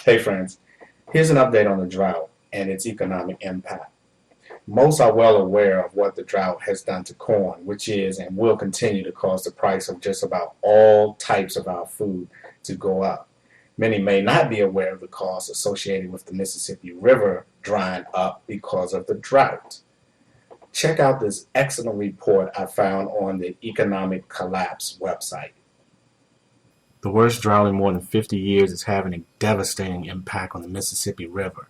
Hey friends, here's an update on the drought and its economic impact. Most are well aware of what the drought has done to corn, which is and will continue to cause the price of just about all types of our food to go up. Many may not be aware of the costs associated with the Mississippi River drying up because of the drought. Check out this excellent report I found on the Economic Collapse website. The worst drought in more than 50 years is having a devastating impact on the Mississippi River.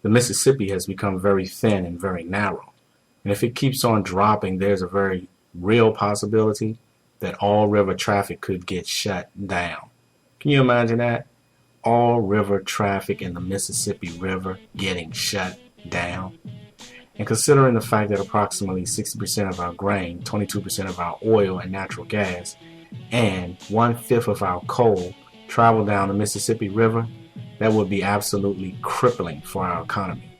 The Mississippi has become very thin and very narrow, and if it keeps on dropping, there's a very real possibility that all river traffic could get shut down. Can you imagine that? All river traffic in the Mississippi River getting shut down? And considering the fact that approximately 60% of our grain, 22% of our oil and natural gas, and 1/5 of our coal travel down the Mississippi River, that would be absolutely crippling for our economy.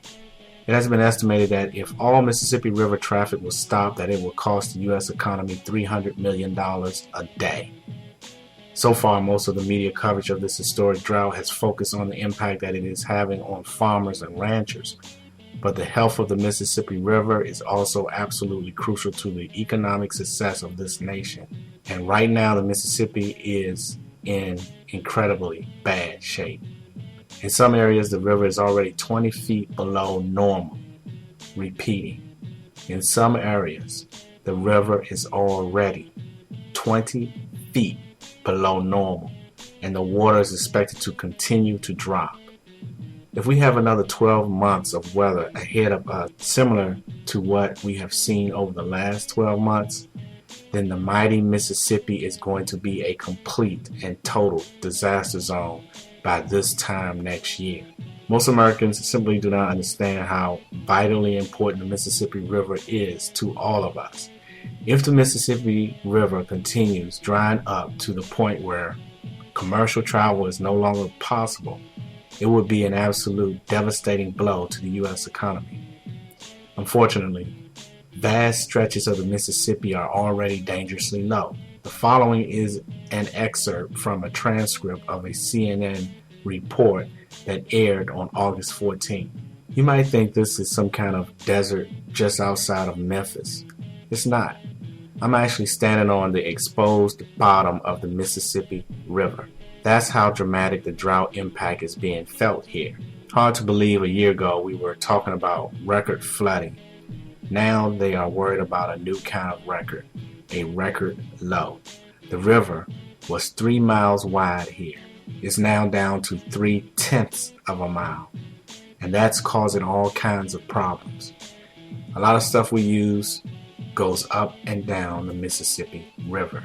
It has been estimated that if all Mississippi River traffic was stopped, that it would cost the U.S. economy $300 million a day. So far, most of the media coverage of this historic drought has focused on the impact that it is having on farmers and ranchers. But the health of the Mississippi River is also absolutely crucial to the economic success of this nation. And right now, the Mississippi is in incredibly bad shape. In some areas, the river is already 20 feet below normal. Repeating, in some areas, the river is already 20 feet below normal, and the water is expected to continue to drop. If we have another 12 months of weather ahead of us similar to what we have seen over the last 12 months, then the mighty Mississippi is going to be a complete and total disaster zone by this time next year. Most Americans simply do not understand how vitally important the Mississippi River is to all of us. If the Mississippi River continues drying up to the point where commercial travel is no longer possible, it would be an absolute devastating blow to the U.S. economy. Unfortunately, vast stretches of the Mississippi are already dangerously low. The following is an excerpt from a transcript of a CNN report that aired on August 14. You might think this is some kind of desert just outside of Memphis. It's not. I'm actually standing on the exposed bottom of the Mississippi River. That's how dramatic the drought impact is being felt here. Hard to believe a year ago we were talking about record flooding. Now they are worried about a new kind of record, a record low. The river was 3 miles wide here. It's now down to 3/10 of a mile. And that's causing all kinds of problems. A lot of stuff we use goes up and down the Mississippi River.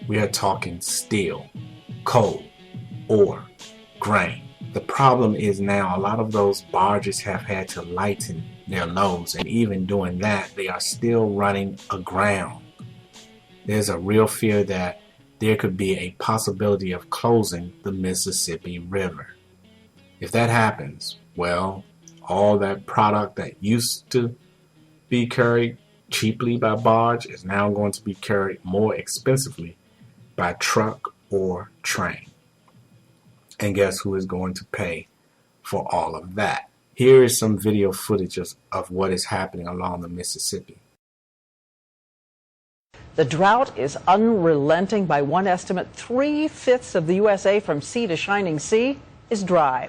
We are talking steel, coal, ore, grain. The problem is now a lot of those barges have had to lighten their loads, and even doing that, they are still running aground. There's a real fear that there could be a possibility of closing the Mississippi River. If that happens, well, all that product that used to be carried cheaply by barge is now going to be carried more expensively by truck or train. And guess who is going to pay for all of that? Here is some video footage of what is happening along the Mississippi. The drought is unrelenting. By one estimate, 3/5 of the USA from sea to shining sea is dry.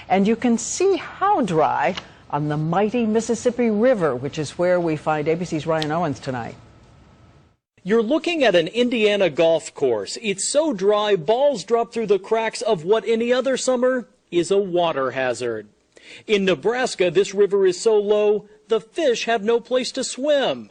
And you can see how dry on the mighty Mississippi River, which is where we find ABC's Ryan Owens tonight. You're looking at an Indiana golf course. It's so dry, balls drop through the cracks of what any other summer is a water hazard. In Nebraska, this river is so low, the fish have no place to swim.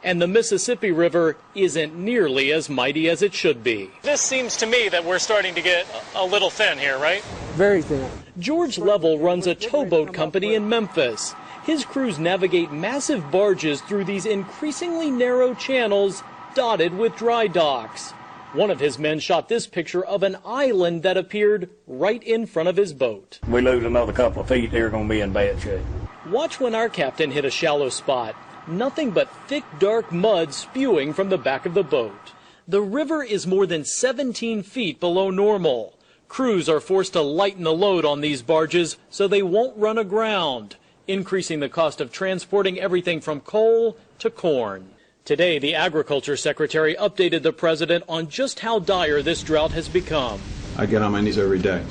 And the Mississippi River isn't nearly as mighty as it should be. This seems to me that we're starting to get a little thin here, right? Very thin. George Level runs a towboat company in Memphis. His crews navigate massive barges through these increasingly narrow channels dotted with dry docks. One of his men shot this picture of an island that appeared right in front of his boat. We lose another couple of feet, they're going to be in bad shape. Watch when our captain hit a shallow spot. Nothing but thick, dark mud spewing from the back of the boat. The river is more than 17 feet below normal. Crews are forced to lighten the load on these barges so they won't run aground, increasing the cost of transporting everything from coal to corn. Today, the Agriculture Secretary updated the president on just how dire this drought has become. I get on my knees every day,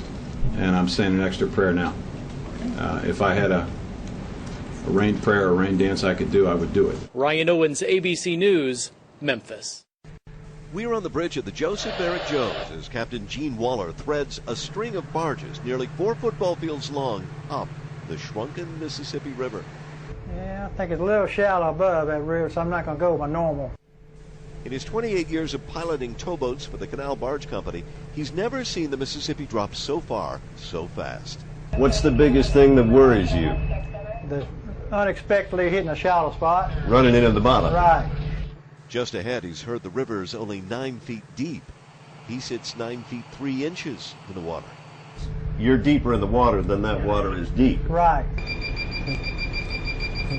and I'm saying an extra prayer now. If I had a rain prayer or rain dance I could do, I would do it. Ryan Owens, ABC News, Memphis. We're on the bridge of the Joseph Barrett Jones as Captain Gene Waller threads a string of barges nearly 4 football fields long up the shrunken Mississippi River. Yeah, I think it's a little shallow above that river, so I'm not going to go by normal. In his 28 years of piloting towboats for the Canal Barge Company, he's never seen the Mississippi drop so far, so fast. What's the biggest thing that worries you? The unexpectedly hitting a shallow spot. Running into the bottom. Right. Just ahead, he's heard the river's only 9 feet deep. He sits 9 feet 3 inches in the water. You're deeper in the water than that water is deep. Right.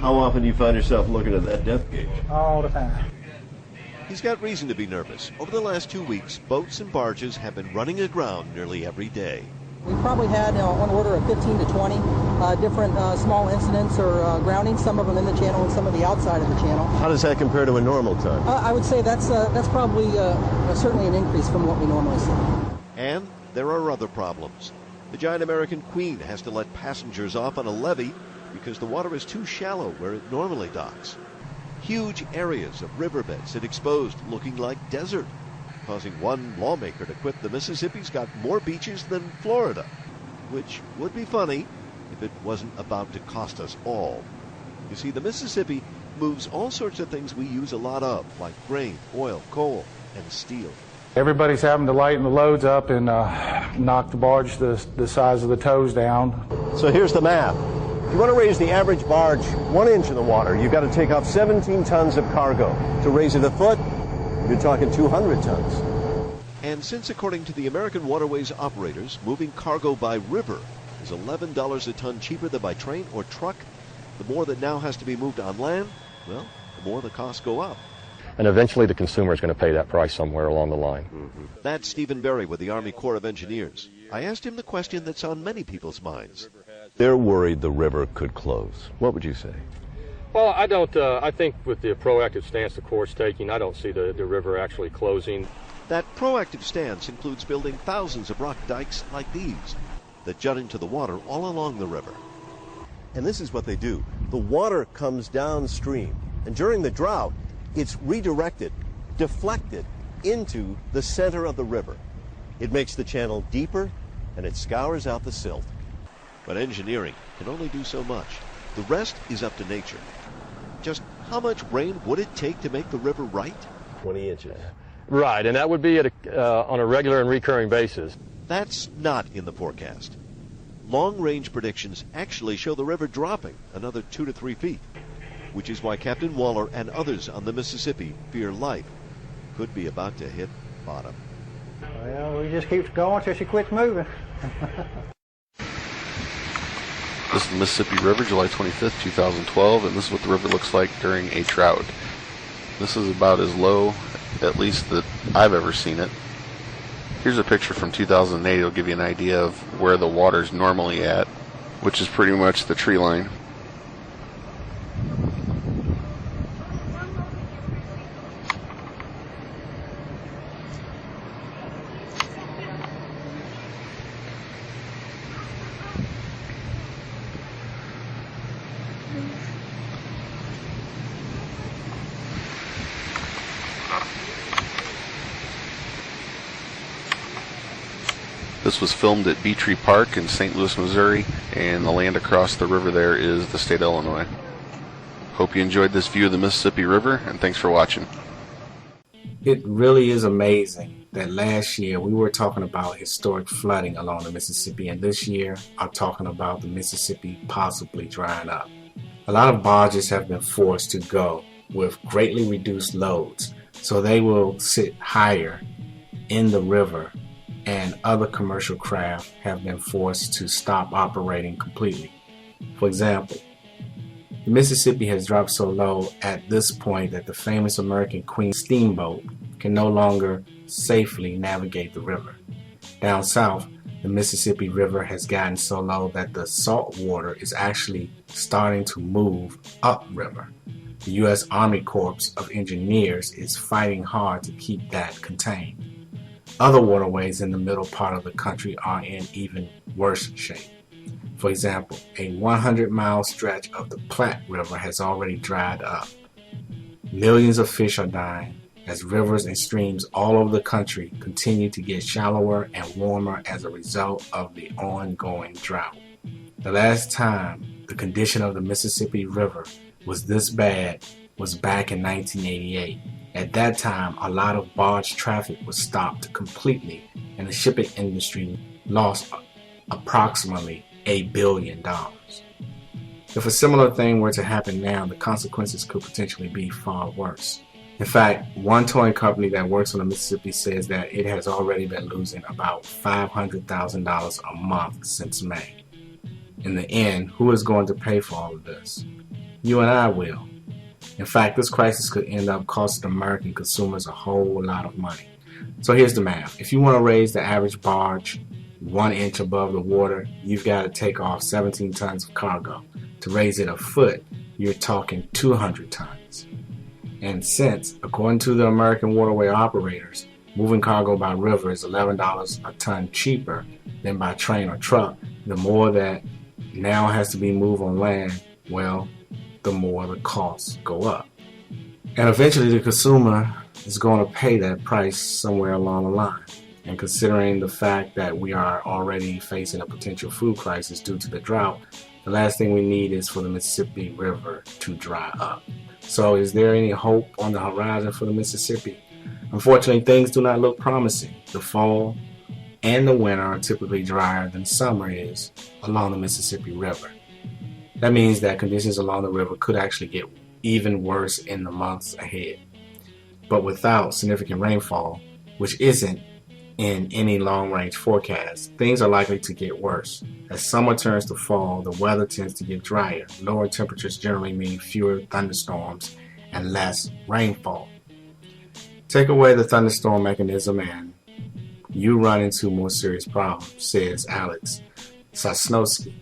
How often do you find yourself looking at that depth gauge? All the time. He's got reason to be nervous. Over the last 2 weeks, boats and barges have been running aground nearly every day. We probably had on order of 15 to 20 different small incidents or groundings, some of them in the channel and some of the outside of the channel. How does that compare to a normal time? I would say that's probably certainly an increase from what we normally see. And there are other problems. The giant American Queen has to let passengers off on a levee because the water is too shallow where it normally docks. Huge areas of riverbeds sit exposed, looking like desert, causing one lawmaker to quit. The Mississippi's got more beaches than Florida, which would be funny if it wasn't about to cost us all. You see, the Mississippi moves all sorts of things we use a lot of, like grain, oil, coal, and steel. Everybody's having to lighten the loads up and knock the barge the size of the toes down. So here's the math. If you want to raise the average barge 1 inch in the water, you've got to take off 17 tons of cargo. To raise it a foot, you're talking 200 tons. And since, according to the American Waterways operators, moving cargo by river is $11 a ton cheaper than by train or truck, the more that now has to be moved on land, well, the more the costs go up. And eventually the consumer is going to pay that price somewhere along the line. That's Stephen Berry with the Army Corps of Engineers. I asked him the question that's on many people's minds. They're worried the river could close. What would you say? Well, I don't. I think with the proactive stance the Corps is taking, I don't see the river actually closing. That proactive stance includes building thousands of rock dikes like these that jut into the water all along the river. And this is what they do. The water comes downstream, and during the drought, it's redirected, deflected into the center of the river. It makes the channel deeper, and it scours out the silt. But engineering can only do so much. The rest is up to nature. Just how much rain would it take to make the river right? 20 inches. Right, and that would be at on a regular and recurring basis. That's not in the forecast. Long-range predictions actually show the river dropping another 2 to 3 feet, which is why Captain Waller and others on the Mississippi fear life could be about to hit bottom. Well, we just keep going till she quits moving. This is the Mississippi River, July 25th, 2012, and this is what the river looks like during a drought. This is about as low, at least that I've ever seen it. Here's a picture from 2008. It'll give you an idea of where the water's normally at, which is pretty much the tree line. This was filmed at Beatree Park in St. Louis, Missouri, and the land across the river there is the state of Illinois. Hope you enjoyed this view of the Mississippi River, and thanks for watching. It really is amazing that last year we were talking about historic flooding along the Mississippi, and this year I'm talking about the Mississippi possibly drying up. A lot of barges have been forced to go with greatly reduced loads, so they will sit higher in the river, and other commercial craft have been forced to stop operating completely. For example, the Mississippi has dropped so low at this point that the famous American Queen steamboat can no longer safely navigate the river. Down south, the Mississippi River has gotten so low that the salt water is actually starting to move upriver. The U.S. Army Corps of Engineers is fighting hard to keep that contained. Other waterways in the middle part of the country are in even worse shape. For example, a 100-mile stretch of the Platte River has already dried up. Millions of fish are dying as rivers and streams all over the country continue to get shallower and warmer as a result of the ongoing drought. The last time the condition of the Mississippi River was this bad was back in 1988. At that time, a lot of barge traffic was stopped completely and the shipping industry lost approximately $1 billion. If a similar thing were to happen now, the consequences could potentially be far worse. In fact, one towing company that works on the Mississippi says that it has already been losing about $500,000 a month since May. In the end, who is going to pay for all of this? You and I will. In fact, this crisis could end up costing American consumers a whole lot of money. So here's the math. If you want to raise the average barge 1 inch above the water, you've got to take off 17 tons of cargo. To raise it a foot, you're talking 200 tons. And since, according to the American waterway operators, moving cargo by river is $11 a ton cheaper than by train or truck, the more that now has to be moved on land, well, the more the costs go up. And eventually the consumer is going to pay that price somewhere along the line. And considering the fact that we are already facing a potential food crisis due to the drought, the last thing we need is for the Mississippi River to dry up. So is there any hope on the horizon for the Mississippi? Unfortunately, things do not look promising. The fall and the winter are typically drier than summer is along the Mississippi River. That means that conditions along the river could actually get even worse in the months ahead. But without significant rainfall, which isn't in any long-range forecast, things are likely to get worse. As summer turns to fall, the weather tends to get drier. Lower temperatures generally mean fewer thunderstorms and less rainfall. Take away the thunderstorm mechanism and you run into more serious problems, says Alex Sosnowski,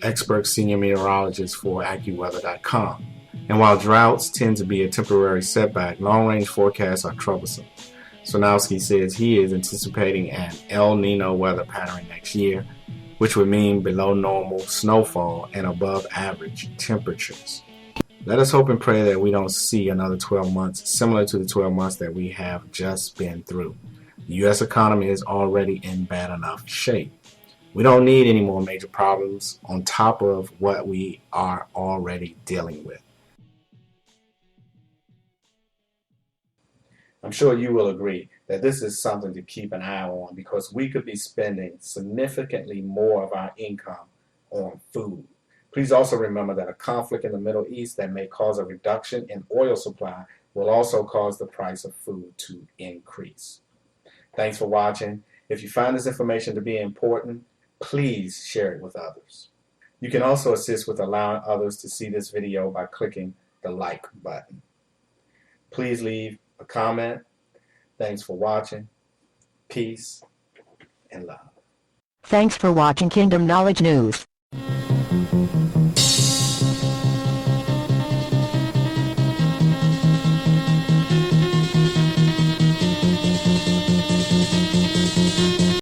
expert senior meteorologist for AccuWeather.com. And while droughts tend to be a temporary setback, long-range forecasts are troublesome. Sosnowski says he is anticipating an El Nino weather pattern next year, which would mean below normal snowfall and above average temperatures. Let us hope and pray that we don't see another 12 months similar to the 12 months that we have just been through. The U.S. economy is already in bad enough shape. We don't need any more major problems on top of what we are already dealing with. I'm sure you will agree that this is something to keep an eye on because we could be spending significantly more of our income on food. Please also remember that a conflict in the Middle East that may cause a reduction in oil supply will also cause the price of food to increase. Thanks for watching. If you find this information to be important, please share it with others. You can also assist with allowing others to see this video by clicking the like button. Please leave a comment. Thanks for watching. Peace and love. Thanks for watching Kingdom Knowledge News.